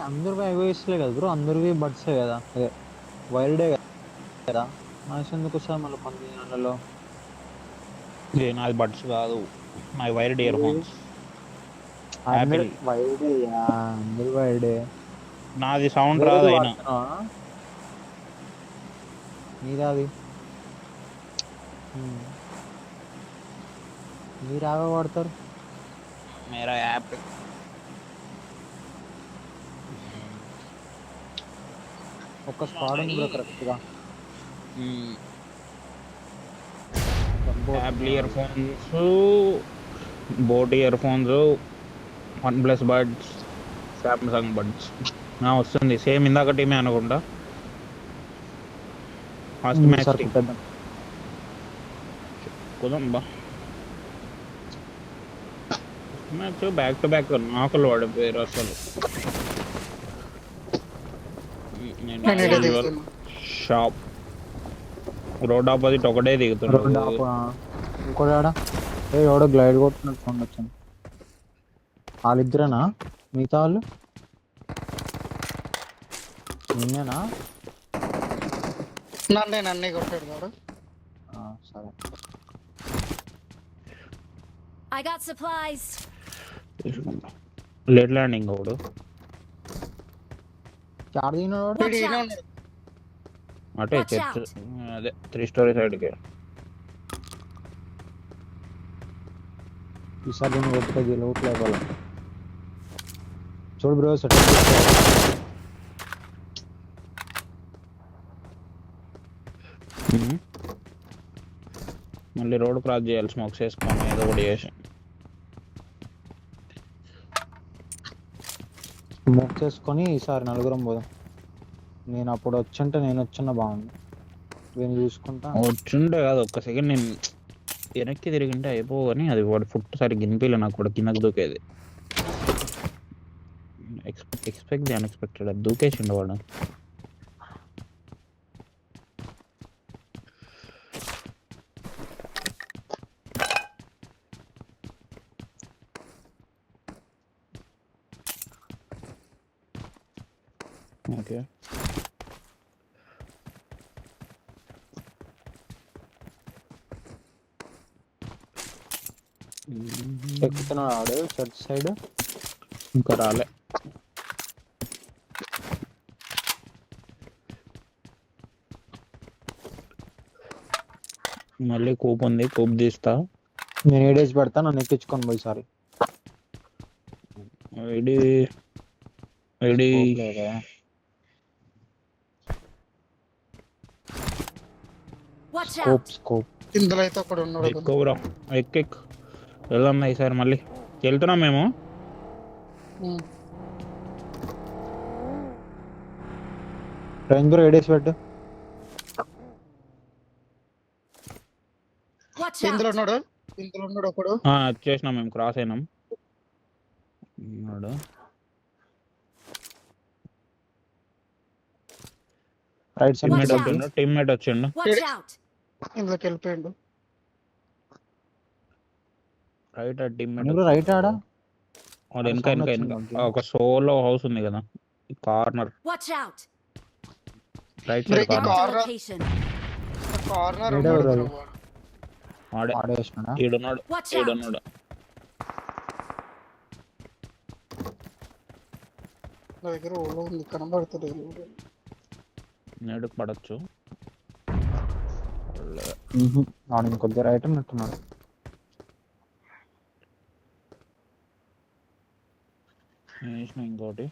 అందరు ఎగోయిస్ట్లే కదా బ్రో, అందరివి బడ్సే కదా, అదే వైల్డే కదా. నాయిస్ ఎందుకు వస్తుంది మళ్ళీ 19 నెలల్లో? నాది బడ్స్ కాదు, మై వైర్డ్ ఇయర్ ఫోన్స్. అందరు యాపిల్. వైల్డే, అందరు వైల్డే. నాది సౌండ్ రాదు వేరేది అయినా. వాడుతున్నావా? నీదాది మీరు యావే వాడతారు? మేరా యాపిల్. ఒక్క స్క్వాడ్ ఉంది బ్రో కరెక్ట్ గా. Apple ear phones, boat ear phones, one plus buds, Samsung buds. వస్తుంది సేమ్ ఇందాక టీమే అనుకుంటా. ఫస్ట్ మ్యాచ్ కుదం బా. మ్యాచ్ బ్యాక్ టు బ్యాక్ నాకులు పడిపోయారు అసలు. షాప్ రోడ్ ఆపోజిట్ ఒకటే దిగుతున్నాడు. ఇంకోటి ఆడ ఎవడో గ్లైడ్ కొట్టినట్టు సౌండ్ వచ్చింది. వాళ్ళిద్దరేనా మిగతా వాళ్ళు? నిన్నేనా? నన్నే కొట్టాడు వాడు. సరే. I got supplies. Late landing ఒకడు. అటే చర్చ్ అదే 3 స్టోరీ సైడ్కి. ఈసారి నేను కొట్టుకోది లోపల ఇవ్వాలి. చూడు బ్రో సెట్ మళ్ళీ రోడ్ క్రాస్ చేయాలి స్మోక్స్ వేసుకొని ఏదో ఒకటి చేసి. స్మోక్ చేసుకొని ఈసారి నలుగురం పోదాం. నేను అప్పుడు వచ్చుంటే నేను వచ్చిన బాగుంది. నేను చూసుకుంటా. వచ్చుంటే కాదు, ఒక్క సెకండ్ నేను వెనక్కి తిరిగింటే అయిపోవు కానీ అది వాడు ఫుట్ సరిగ్గా గినిపిలే నాకు కూడా కిందకు దూకేది. ఎక్స్పెక్ట్ ది అన్ఎక్స్పెక్టెడ్, అది దూకేసిండు వాడు. ఓకే ఎక్కుతున్నాడు ఆడు చర్చ్ సైడ్. ఇంకా రాలే. మళ్ళీ కూప్ ఉంది, కూప్ తీస్తా. నేను ఏడేసి పెడతా, నన్ను ఎక్కించుకొని పోయి సారి. ఐడి ఐడి స్కోప్ స్కోప్ ఇందులో అయితే ఒకడు ఉన్నాడు. ఎక్కువ ఎక్ వెళ్దాం ఈసారి. మళ్ళీ వెళ్తున్నాం మేము. రేంజ్ బ్రో ఏడేసి పెట్టు. ఇందులో ఉన్నాడు ఒకడు. చేసినాం మేము, క్రాస్ అయినాం. రైట్ సైడ్ టీమ్మేట్ వచ్చిండు. ఇందులోకి వెళ్ళిపోయిండు. రైట్ టీమ్మేట్ రైట్ ఆడా వెనక ఒక సోలో హౌస్ ఉంది కదా, కార్నర్ రైట్ సైడ్ కార్నర్ ఈడున్నాడు. నా దగ్గర ఓలో ఉంది, కనబడుతుంది. నేడుకు పడచ్చు. కొద్దిగా రైట్ ఉన్నట్టున్నాడు. ఇంకోటి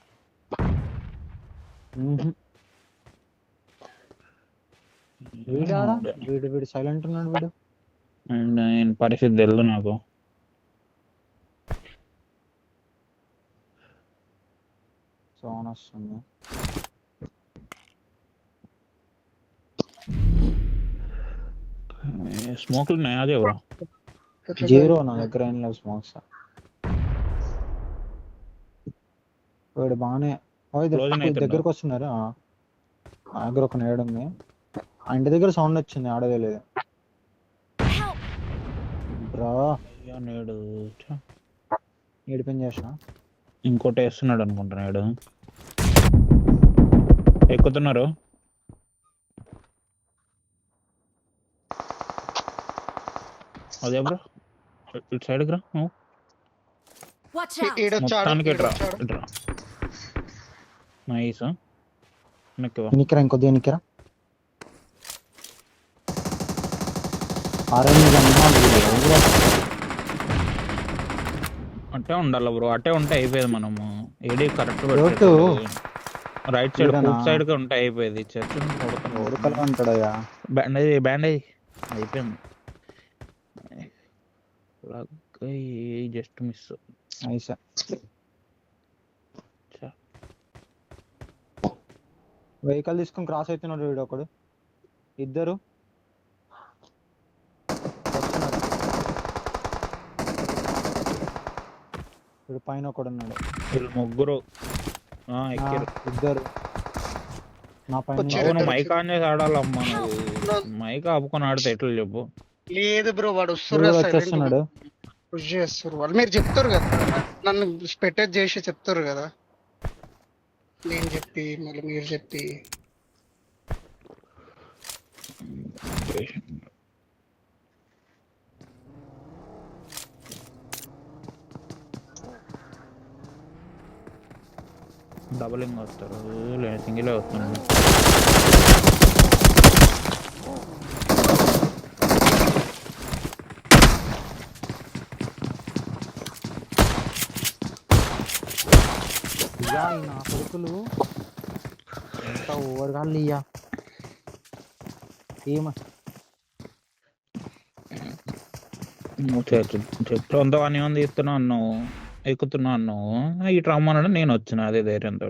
వీడు సైలెంట్ ఉన్నాడు. వీడు నేను పరిస్థితి తెలుసు నాకు. సౌండ్ వస్తుంది. స్మోక్లు ఉన్నాయా అదే బ్రో? జీరో నా దగ్గర ఏం లేవు స్మోక్స్. వాడు బాగానే Closing అవుతుందా? దగ్గరకు వస్తున్నారు. నా దగ్గర ఒక నేడు ఉంది. ఆ ఇంటి దగ్గర సౌండ్ వచ్చింది, ఆడదే లేదు Help! బ్రా. అయ్యో నేడు ఏడిపోయిన చేసిన ఇంకోటి వేస్తున్నాడు అనుకుంటా. నేడు ఎక్కుతున్నారు. అదే బ్రో ఇటు సైడ్ రా నువ్వు. Watch out! ఈడొచ్చాడు మొత్తానికి ఇట్రా ఈడొచ్చాడు. ఇట్రా. నైస్. వెనక్కివా. ఎన్నికరా, ఇంకొద్ది ఎన్నికరా. ఆరెంజ్ అట్టే ఉండాలి బ్రో, అట్టే ఉంటే అయిపోయేది. మనము ఏడి కరెక్ట్ రోడ్డు రైట్ సైడ్ ఈడనా? ఫుడ్ సైడ్ గా ఉంటే అయిపోయేది. చర్చ్ ఉడకలు అంటాడయ్యా. బ్యాండేజ్ బ్యాండేజ్ అయిపోయింది. Just miss. నైస్. వెహికల్ తీసుకుని క్రాస్ అవుతున్నాడు వీడు ఒకడు, ఇద్దరు వస్తున్నారు. వీడు పైన ఒకడు ఉన్నాడు. వీళ్ళు ముగ్గురు ఎక్కారు. ఇద్దరు నా పైన వచ్చారు. అవును మైక్ ఆన్ చేసి ఆడాలమ్మా. నువ్వు మైక్ ఆపుకొని ఆడితే ఎట్లా చెప్పు? లేదు బ్రో, వాడు వీడు కూడా వచ్చేస్తున్నాడు. పుష్ చేస్తారు వాళ్ళు. మీరు చెప్తారు కదా, నన్ను స్పెట్టేజ్ చేసి చెప్తారు కదా. నేను చెప్పి మళ్ళీ మీరు చెప్పి డబులింగ్ వస్తారు, లేదు సింగిలే వస్తున్నాడు. ఇయ్యా ఈ నా కొడుకులు ఎంత ఓవర్గా ఇయ్యా. నువ్వు చెట్లు అంతా అని ఉంది, ఇస్తున్నావు అన్నావు, ఎక్కుతున్నావు అన్నావు. ఇటు రమ్మన్నాడు, నేను వచ్చిన అదే ధైర్యంతో.